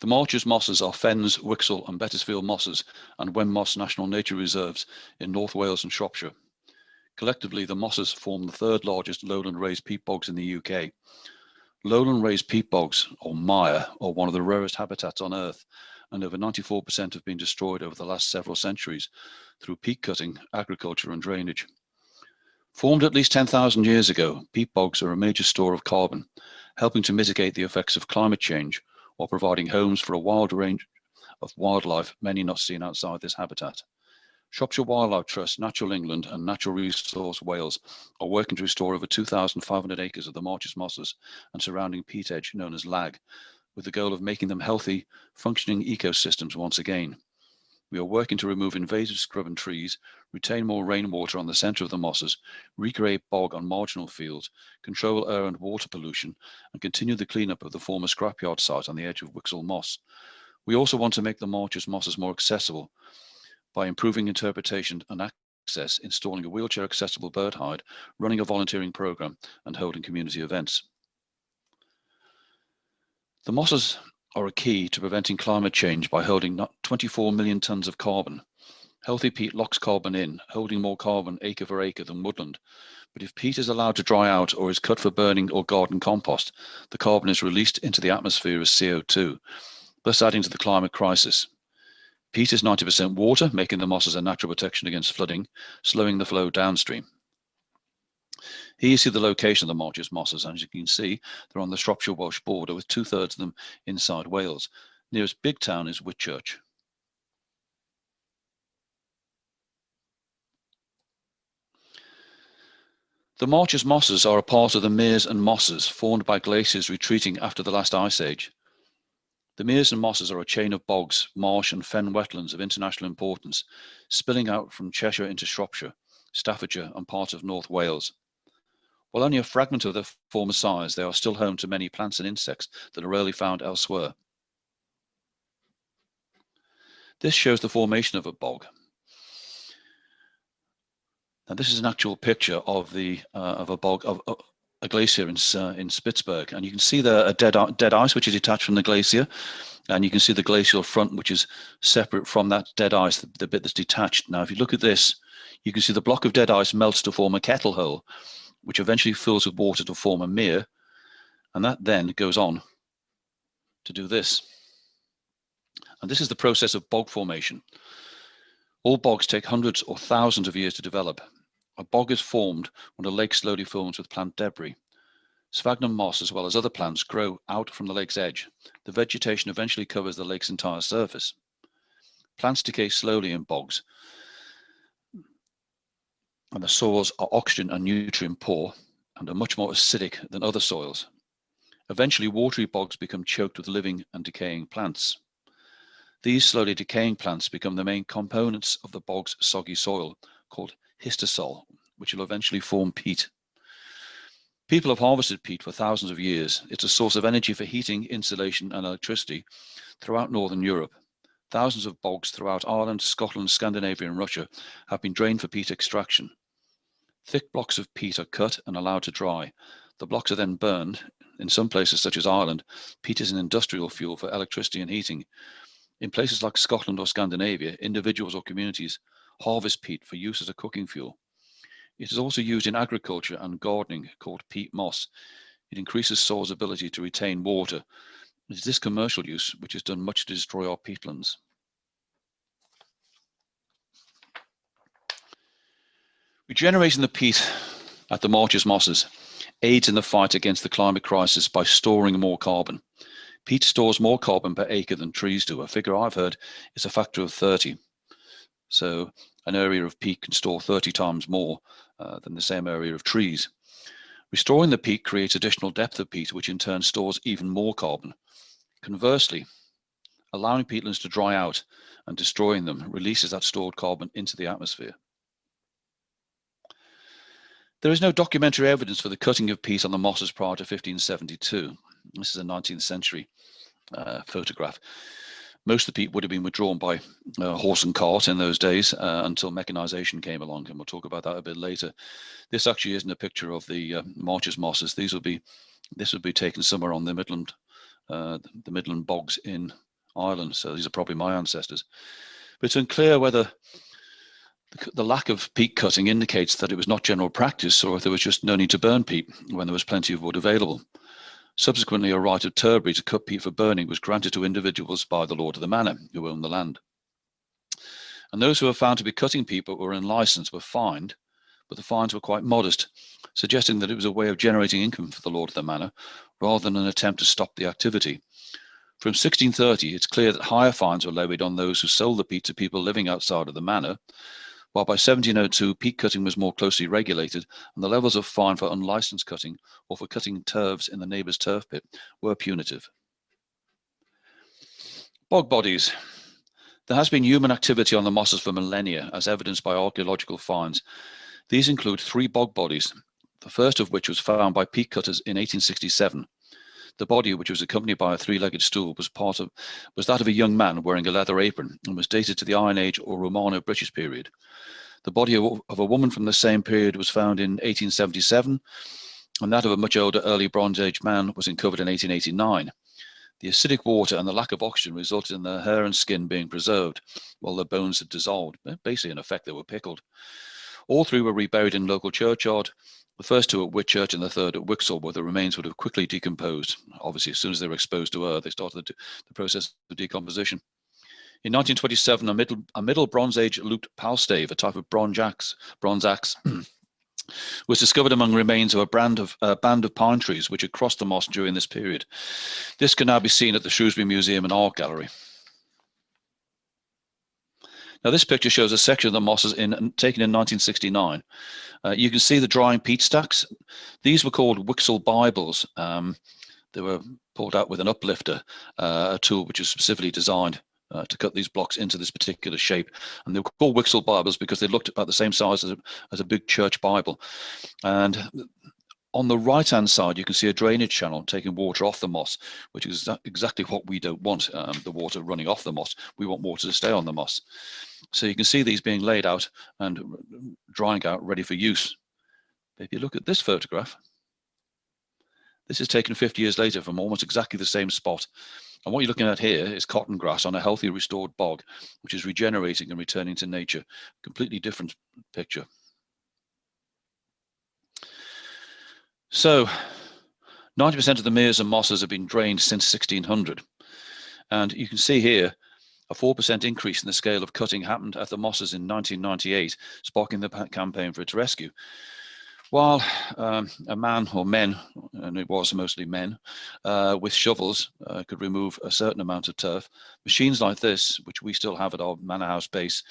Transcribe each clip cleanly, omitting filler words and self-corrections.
The Marches mosses are Fens, Wixell and Bettisfield mosses and Wen Moss National Nature Reserves in North Wales and Shropshire. Collectively, the mosses form the third largest lowland raised peat bogs in the UK. Lowland raised peat bogs, or mire, are one of the rarest habitats on Earth, and over 94% have been destroyed over the last several centuries through peat cutting, agriculture and drainage. Formed at least 10,000 years ago, peat bogs are a major store of carbon, helping to mitigate the effects of climate change while providing homes for a wide range of wildlife, many not seen outside this habitat. Shropshire Wildlife Trust, Natural England and Natural Resource Wales are working to restore over 2,500 acres of the Marches mosses and surrounding peat edge known as lag, with the goal of making them healthy, functioning ecosystems once again. We are working to remove invasive scrub and trees, retain more rainwater on the centre of the mosses, recreate bog on marginal fields, control air and water pollution, and continue the cleanup of the former scrapyard site on the edge of Wixell Moss. We also want to make the Marches mosses more accessible by improving interpretation and access, installing a wheelchair accessible bird hide, running a volunteering programme, and holding community events. The mosses are a key to preventing climate change by holding 24 million tonnes of carbon. Healthy peat locks carbon in, holding more carbon acre for acre than woodland. But if peat is allowed to dry out or is cut for burning or garden compost, the carbon is released into the atmosphere as CO2, thus adding to the climate crisis. Peat is 90% water, making the mosses a natural protection against flooding, slowing the flow downstream. Here you see the location of the Marches mosses, and as you can see, they're on the Shropshire-Welsh border with 2/3 of them inside Wales. Nearest big town is Whitchurch. The Marches mosses are a part of the meres and mosses formed by glaciers retreating after the last ice age. The meres and mosses are a chain of bogs, marsh and fen wetlands of international importance, spilling out from Cheshire into Shropshire, Staffordshire and part of North Wales. While only a fragment of their former size, they are still home to many plants and insects that are rarely found elsewhere. This shows the formation of a bog. Now, this is an actual picture of a bog, of a glacier in Spitzberg, and you can see a dead ice which is detached from the glacier, and you can see the glacial front which is separate from that dead ice, the bit that's detached. Now, if you look at this, you can see the block of dead ice melts to form a kettle hole, which eventually fills with water to form a mere, and that then goes on to do this. And this is the process of bog formation. All bogs take hundreds or thousands of years to develop. A bog is formed when a lake slowly fills with plant debris. Sphagnum moss, as well as other plants, grow out from the lake's edge. The vegetation eventually covers the lake's entire surface. Plants decay slowly in bogs, and the soils are oxygen and nutrient poor and are much more acidic than other soils. Eventually, watery bogs become choked with living and decaying plants. These slowly decaying plants become the main components of the bog's soggy soil, called histosol, which will eventually form peat. People have harvested peat for thousands of years. It's a source of energy for heating, insulation, and electricity throughout northern Europe. Thousands of bogs throughout Ireland, Scotland, Scandinavia, and Russia have been drained for peat extraction. Thick blocks of peat are cut and allowed to dry. The blocks are then burned. In some places, such as Ireland, peat is an industrial fuel for electricity and heating. In places like Scotland or Scandinavia, individuals or communities harvest peat for use as a cooking fuel. It is also used in agriculture and gardening, called peat moss. It increases soil's ability to retain water. It is this commercial use which has done much to destroy our peatlands. Regenerating the peat at the Marches mosses aids in the fight against the climate crisis by storing more carbon. Peat stores more carbon per acre than trees do. A figure I've heard is a factor of 30. So an area of peat can store 30 times more than the same area of trees. Restoring the peat creates additional depth of peat, which in turn stores even more carbon. Conversely, allowing peatlands to dry out and destroying them releases that stored carbon into the atmosphere. There is no documentary evidence for the cutting of peat on the mosses prior to 1572. This is a 19th century photograph. Most of the peat would have been withdrawn by horse and cart in those days until mechanization came along, and we'll talk about that a bit later. This actually isn't a picture of the Marches mosses. This would be taken somewhere on the Midland bogs in Ireland. So these are probably my ancestors. But it's unclear whether the lack of peat cutting indicates that it was not general practice, or if there was just no need to burn peat when there was plenty of wood available. Subsequently, a right of turbary to cut peat for burning was granted to individuals by the lord of the manor who owned the land. And those who were found to be cutting peat but were unlicensed were fined, but the fines were quite modest, suggesting that it was a way of generating income for the lord of the manor rather than an attempt to stop the activity. From 1630, it's clear that higher fines were levied on those who sold the peat to people living outside of the manor, while by 1702, peat cutting was more closely regulated, and the levels of fine for unlicensed cutting or for cutting turfs in the neighbour's turf pit were punitive. Bog bodies. There has been human activity on the mosses for millennia, as evidenced by archaeological finds. These include 3 bog bodies, the first of which was found by peat cutters in 1867. The body, which was accompanied by a 3-legged stool, was that of a young man wearing a leather apron and was dated to the Iron Age or Romano-British period. The body of a woman from the same period was found in 1877, and that of a much older early Bronze Age man was uncovered in 1889. The acidic water and the lack of oxygen resulted in their hair and skin being preserved, while their bones had dissolved. Basically, in effect, they were pickled. All 3 were reburied in local churchyard, the first 2 at Whitchurch and the third at Wixall, where the remains would have quickly decomposed. Obviously, as soon as they were exposed to earth, they started the process of decomposition. In 1927, a middle Bronze Age looped palstave, a type of bronze axe, was discovered among remains of a band of pine trees which had crossed the moss during this period. This can now be seen at the Shrewsbury Museum and Art Gallery. Now, this picture shows a section of the mosses taken in 1969. You can see the drying peat stacks. These were called Wixall Bibles. They were pulled out with an uplifter, a tool which is specifically designed to cut these blocks into this particular shape. And they were called Wixall Bibles because they looked about the same size as a big church Bible. And on the right-hand side, you can see a drainage channel taking water off the moss, which is exactly what we don't want, the water running off the moss. We want water to stay on the moss. So you can see these being laid out and drying out, ready for use. If you look at this photograph, this is taken 50 years later from almost exactly the same spot. And what you're looking at here is cotton grass on a healthy restored bog, which is regenerating and returning to nature. Completely different picture. So 90% of the meres and mosses have been drained since 1600. And you can see here a 4% increase in the scale of cutting happened at the mosses in 1998, sparking the campaign for its rescue. While a man or men, and it was mostly men, with shovels could remove a certain amount of turf, machines like this, which we still have at our manor house base,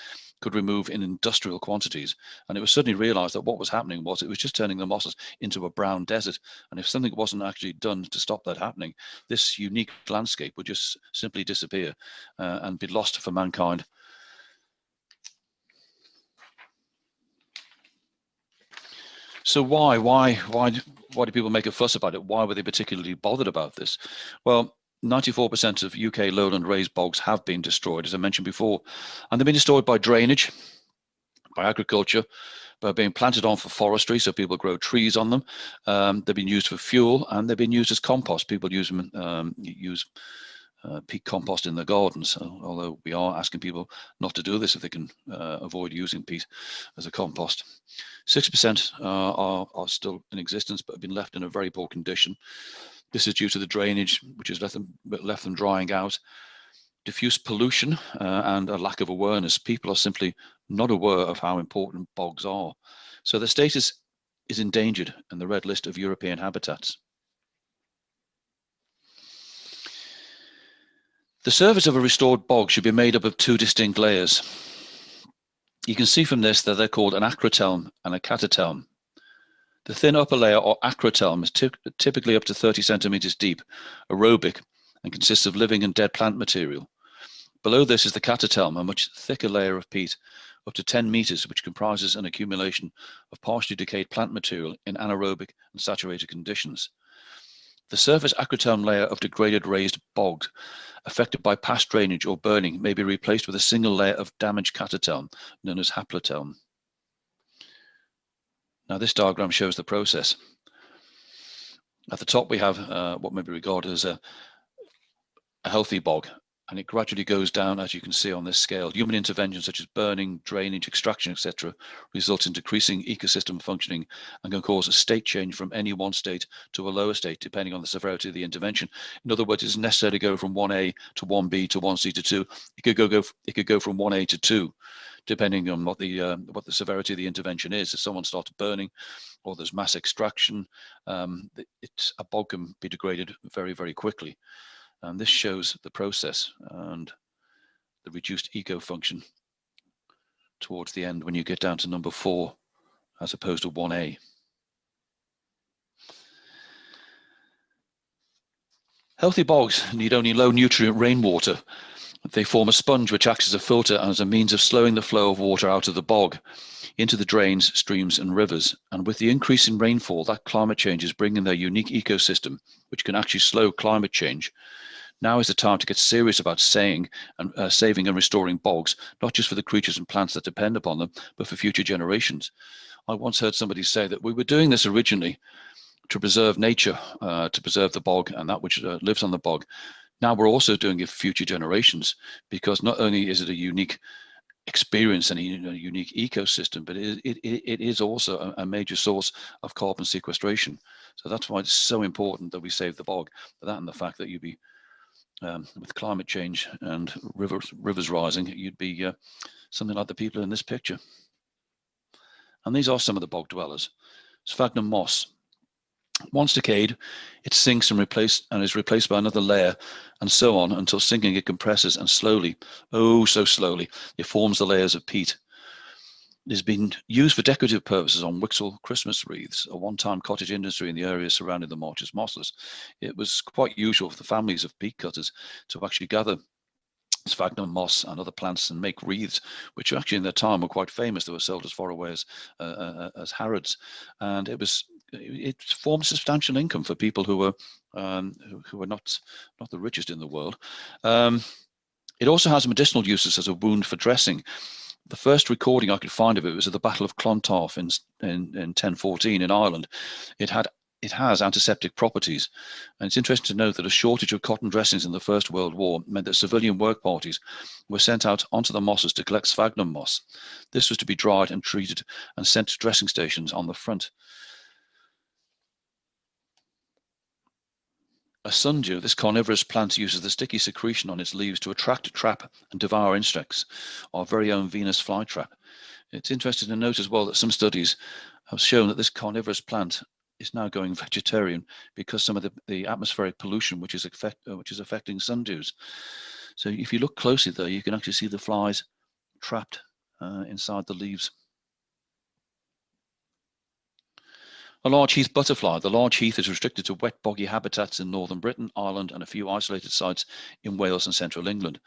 could remove in industrial quantities. And it was suddenly realized that what was happening was it was just turning the mosses into a brown desert. And if something wasn't actually done to stop that happening, this unique landscape would just simply disappear and be lost for mankind. So why do people make a fuss about it? Why were they particularly bothered about this? Well, 94% of UK lowland raised bogs have been destroyed, as I mentioned before, and they've been destroyed by drainage, by agriculture, by being planted on for forestry, so people grow trees on them. They've been used for fuel, and they've been used as compost. People use them, peat compost in their gardens, although we are asking people not to do this if they can avoid using peat as a compost. 6% are still in existence but have been left in a very poor condition. This is due to the drainage, which has left them drying out, diffuse pollution, and a lack of awareness. People are simply not aware of how important bogs are. So their status is endangered in the red list of European habitats. The surface of a restored bog should be made up of 2 distinct layers. You can see from this that they're called an acrotelm and a catatelm. The thin upper layer, or acrotelm, is typically up to 30 centimeters deep, aerobic, and consists of living and dead plant material. Below this is the catatelm, a much thicker layer of peat, up to 10 meters, which comprises an accumulation of partially decayed plant material in anaerobic and saturated conditions. The surface acrotelm layer of degraded raised bogs affected by past drainage or burning may be replaced with a single layer of damaged catatelm, known as haplotelm. Now, this diagram shows the process. At the top, we have what may be regarded as a healthy bog, and it gradually goes down, as you can see on this scale. Human interventions such as burning, drainage, extraction, etc., result in decreasing ecosystem functioning and can cause a state change from any one state to a lower state, depending on the severity of the intervention. In other words, it doesn't necessarily go from 1A to 1B to 1C to 2. It could go from 1A to 2, depending on what the severity of the intervention is. If someone starts burning, or there's mass extraction, a bog can be degraded very, very quickly. And this shows the process and the reduced eco function towards the end when you get down to number 4 as opposed to 1A. Healthy bogs need only low nutrient rainwater. They form a sponge which acts as a filter and as a means of slowing the flow of water out of the bog into the drains, streams and rivers. And with the increase in rainfall, that climate change is bringing their unique ecosystem, which can actually slow climate change. Now is the time to get serious about saving and restoring bogs, not just for the creatures and plants that depend upon them, but for future generations. I once heard somebody say that we were doing this originally to preserve nature, to preserve the bog and that which lives on the bog. Now we're also doing it for future generations, because not only is it a unique experience and a unique ecosystem, but it is also a major source of carbon sequestration. So that's why it's so important that we save the bog. That and the fact that you'd be with climate change and rivers rising, you'd be something like the people in this picture. And these are some of the bog dwellers. Sphagnum moss. Once decayed, it sinks and is replaced by another layer, and so on until sinking it compresses and slowly, oh so slowly, it forms the layers of peat. It has been used for decorative purposes on Wixel Christmas wreaths, a one-time cottage industry in the area surrounding the Marches mosses. It was quite usual for the families of peat cutters to actually gather sphagnum moss and other plants and make wreaths, which actually in their time were quite famous. They were sold as far away as Harrods, and it formed substantial income for people who were not the richest in the world. It also has medicinal uses as a wound for dressing. The first recording I could find of it was at the Battle of Clontarf in 1014 in Ireland. It has antiseptic properties, and it's interesting to note that a shortage of cotton dressings in the First World War meant that civilian work parties were sent out onto the mosses to collect sphagnum moss. This was to be dried and treated and sent to dressing stations on the front. A sundew, this carnivorous plant uses the sticky secretion on its leaves to attract, trap and devour insects, our very own Venus flytrap. It's interesting to note as well that some studies have shown that this carnivorous plant is now going vegetarian because some of the atmospheric pollution which is affecting sundews. So if you look closely there, you can actually see the flies trapped inside the leaves. A large heath butterfly. The large heath is restricted to wet boggy habitats in northern Britain, Ireland and a few isolated sites in Wales and central England.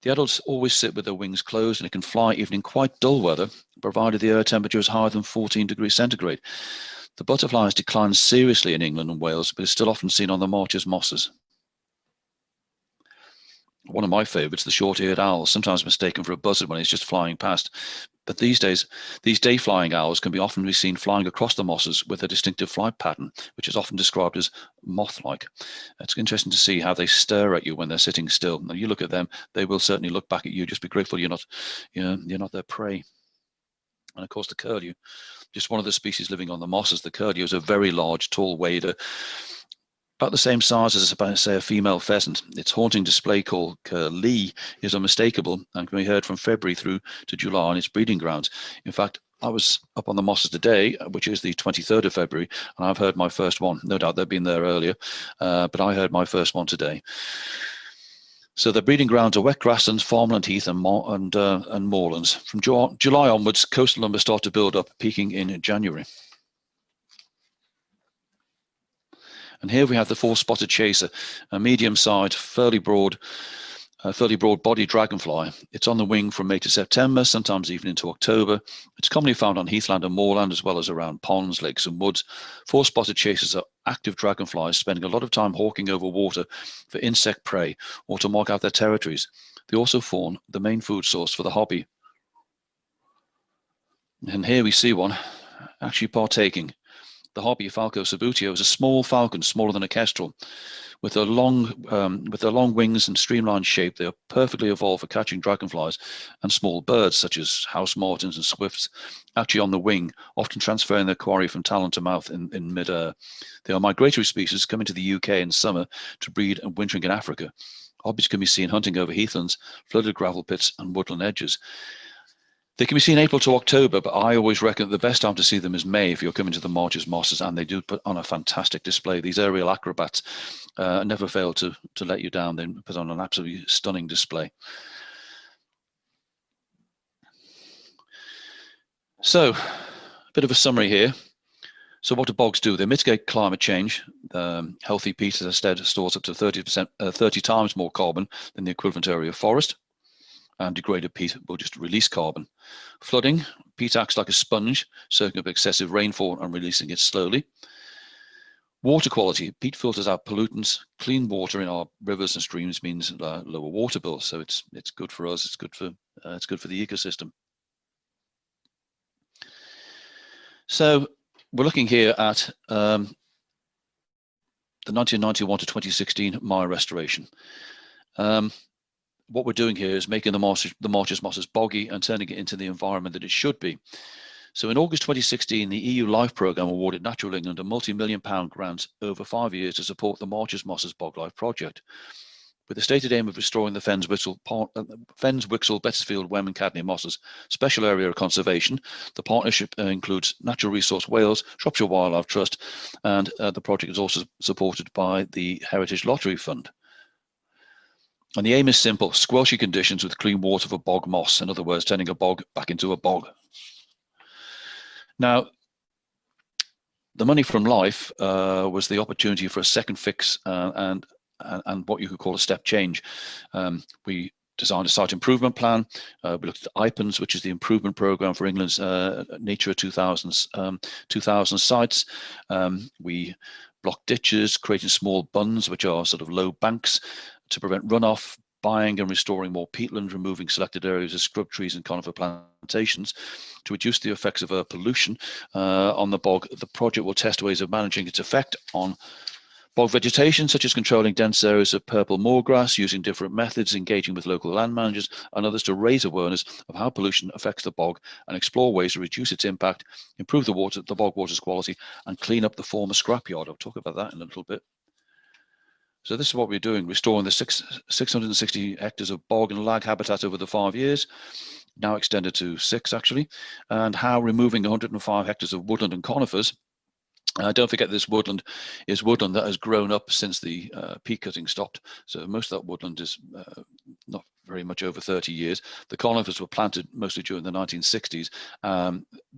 The adults always sit with their wings closed, and it can fly even in quite dull weather, provided the air temperature is higher than 14 degrees centigrade. The butterfly has declined seriously in England and Wales, but is still often seen on the Marches mosses. One of my favourites, the short-eared owl, sometimes mistaken for a buzzard when it's just flying past. But these days, these day-flying owls can often be seen flying across the mosses with a distinctive flight pattern, which is often described as moth-like. It's interesting to see how they stare at you when they're sitting still. Now, you look at them, they will certainly look back at you. Just be grateful you're not their prey. And of course, the curlew, just one of the species living on the mosses. The curlew is a very large, tall wader, about the same size as, say, a female pheasant. Its haunting display called curlee is unmistakable and can be heard from February through to July on its breeding grounds. In fact, I was up on the mosses today, which is the 23rd of February, and I've heard my first one. No doubt they've been there earlier, but I heard my first one today. So the breeding grounds are wet grasslands, farmland, heath, and moorlands. From July onwards, coastal numbers start to build up, peaking in January. And here we have the four-spotted chaser, a medium-sized, fairly broad-bodied dragonfly. It's on the wing from May to September, sometimes even into October. It's commonly found on heathland and moorland, as well as around ponds, lakes, and woods. Four-spotted chasers are active dragonflies, spending a lot of time hawking over water for insect prey or to mark out their territories. They also form the main food source for the hobby. And here we see one actually partaking. The harpy Falco Cebu is a small falcon, smaller than a kestrel. With their long wings and streamlined shape, they are perfectly evolved for catching dragonflies and small birds such as house martins and swifts, actually on the wing, often transferring their quarry from talon to mouth in mid-air. They are migratory species coming to the UK in summer to breed and wintering in Africa. Hobbies can be seen hunting over heathlands, flooded gravel pits, and woodland edges. They can be seen April to October, but I always reckon the best time to see them is May if you're coming to the marches, mosses, and they do put on a fantastic display. These aerial acrobats never fail to let you down. They put on an absolutely stunning display. So, a bit of a summary here. So what do bogs do? They mitigate climate change. Healthy peat, as I said, stores up to 30 times more carbon than the equivalent area of forest. And degraded peat will just release carbon. Flooding, peat acts like a sponge, soaking up excessive rainfall and releasing it slowly. Water quality, peat filters out pollutants. Clean water in our rivers and streams means lower water bills, so it's good for us. It's good for the ecosystem. So we're looking here at the 1991 to 2016 mire restoration. What we're doing here is making the marches mosses boggy and turning it into the environment that it should be. So in August 2016, the EU LIFE programme awarded Natural England a multi-million-pound grant over 5 years to support the Marches Mosses BogLIFE project, with the stated aim of restoring the Fens, Wixel, Bettesfield, Wem and Cadney mosses special area of conservation. The partnership includes Natural Resource Wales, Shropshire Wildlife Trust, and the project is also supported by the Heritage Lottery Fund. And the aim is simple: squelchy conditions with clean water for bog moss. In other words, turning a bog back into a bog. Now, the money from LIFE was the opportunity for a second fix and what you could call a step change. We designed a site improvement plan. We looked at IPENS, which is the improvement program for England's Nature 2000 sites. We blocked ditches, creating small bunds, which are sort of low banks, to prevent runoff, buying and restoring more peatland, removing selected areas of scrub trees and conifer plantations to reduce the effects of pollution on the bog. The project will test ways of managing its effect on bog vegetation, such as controlling dense areas of purple moorgrass, using different methods, engaging with local land managers and others to raise awareness of how pollution affects the bog and explore ways to reduce its impact, improve the bog water's quality, and clean up the former scrapyard. I'll talk about that in a little bit. So this is what we're doing: restoring the 660 hectares of bog and lag habitat over the 5 years, now extended to 6 actually, and how removing 105 hectares of woodland and conifers. Don't forget, this woodland is woodland that has grown up since the peat cutting stopped. So most of that woodland is not very much over 30 years. The conifers were planted mostly during the 1960s.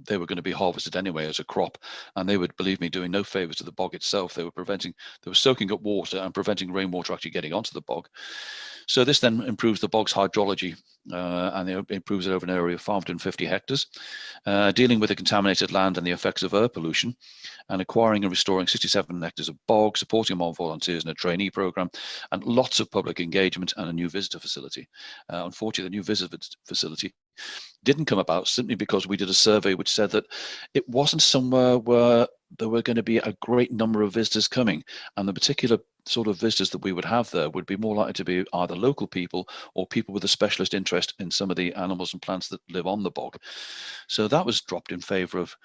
They were going to be harvested anyway as a crop, and they would, believe me, doing no favors to the bog itself. They were soaking up water and preventing rainwater actually getting onto the bog. So this then improves the bog's hydrology, and it improves it over an area of 550 hectares, dealing with the contaminated land and the effects of air pollution, and acquiring and restoring 67 hectares of bog, supporting more volunteers in a trainee program, and lots of public engagement and a new visitor facility. Unfortunately, the new visitor facility didn't come about simply because we did a survey which said that it wasn't somewhere where there were going to be a great number of visitors coming, and the particular sort of visitors that we would have there would be more likely to be either local people or people with a specialist interest in some of the animals and plants that live on the bog. So that was dropped in favor of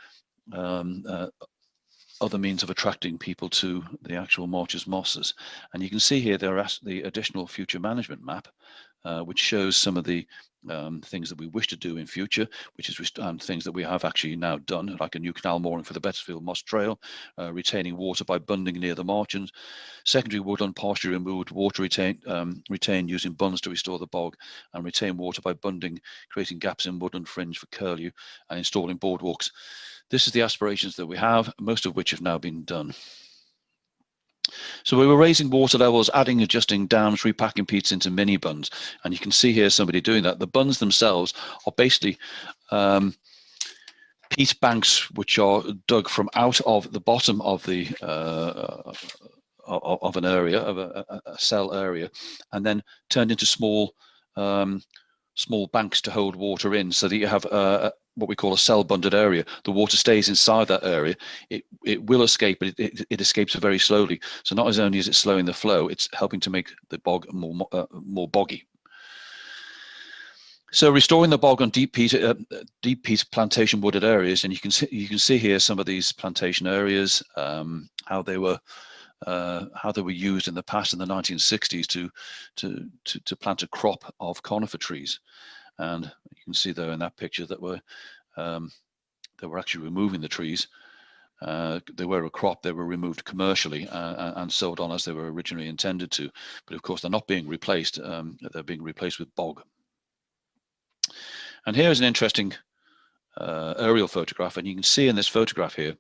other means of attracting people to the actual marches mosses. And you can see here there are the additional future management map, which shows some of the things that we wish to do in future, which is things that we have actually now done, like a new canal mooring for the Bettesfield Moss Trail, retaining water by bunding near the margins, secondary woodland pasture removed, water retained using bunds to restore the bog, and retain water by bunding, creating gaps in woodland fringe for curlew, and installing boardwalks. This is the aspirations that we have, most of which have now been done. So we were raising water levels, adding, adjusting dams, repacking peats into mini bunds. And you can see here somebody doing that. The bunds themselves are basically peat banks, which are dug from out of the bottom of the of an area, of a cell area, and then turned into small banks to hold water in, so that you have what we call a cell bunded area. The water stays inside that area. It will escape, but it escapes very slowly. So not as only is it slowing the flow, it's helping to make the bog more boggy. So restoring the bog on deep peat plantation wooded areas, and you can see here some of these plantation areas, how they were used in the past in the 1960s to plant a crop of conifer trees. And you can see there in that picture that they were actually removing the trees. They were a crop. They were removed commercially and sold on as they were originally intended to. But of course, they're not being replaced. They're being replaced with bog. And here is an interesting aerial photograph. And you can see in this photograph here,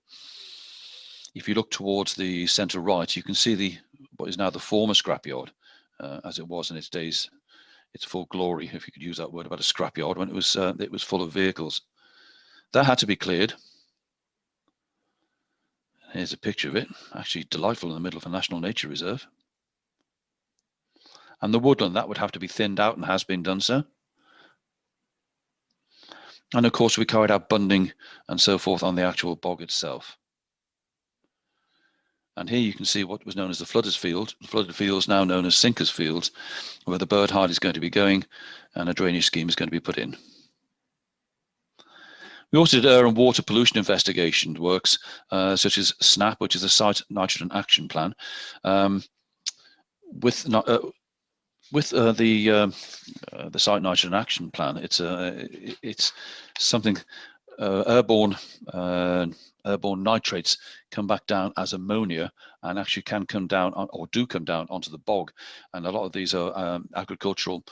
if you look towards the center right, you can see what is now the former scrapyard, as it was in its days, its full glory, if you could use that word about a scrapyard, when it was full of vehicles. That had to be cleared. Here's a picture of it, actually delightful in the middle of a national nature reserve. And the woodland, that would have to be thinned out and has been done so. And of course, we carried out bunding and so forth on the actual bog itself. And here you can see what was known as the flooders field. The flooded fields now known as sinkers fields, where the bird hide is going to be going and a drainage scheme is going to be put in. We also did air and water pollution investigation works, such as SNAP, which is the Site Nitrogen Action Plan. With the Site Nitrogen Action Plan, it's something airborne nitrates come back down as ammonia and actually can come down or do come down onto the bog. And a lot of these are agricultural,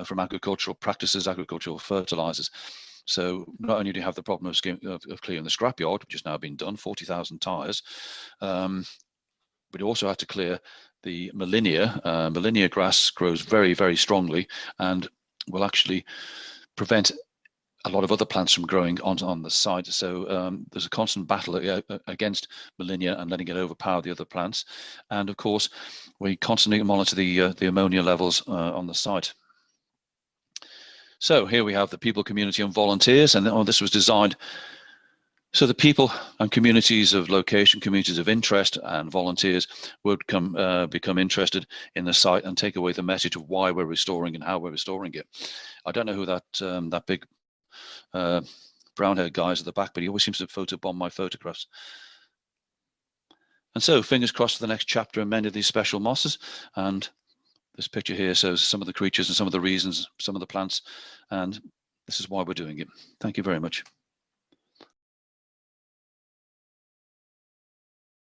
from agricultural practices, agricultural fertilizers. So not only do you have the problem of clearing the scrapyard, which has now been done, 40,000 tires, but you also have to clear the Molinia. Molinia grass grows very, very strongly and will actually prevent a lot of other plants from growing on the site. So there's a constant battle against Molinia and letting it overpower the other plants. And of course, we constantly monitor the ammonia levels on the site. So here we have the people, community and volunteers, and this was designed so the people and communities of location, communities of interest and volunteers would become interested in the site and take away the message of why we're restoring and how we're restoring it. I don't know who that big brown-haired guy is at the back, but he always seems to photobomb my photographs. And so fingers crossed for the next chapter in many of these special mosses. And this picture here shows some of the creatures and some of the reasons, some of the plants, and this is why we're doing it. Thank you very much.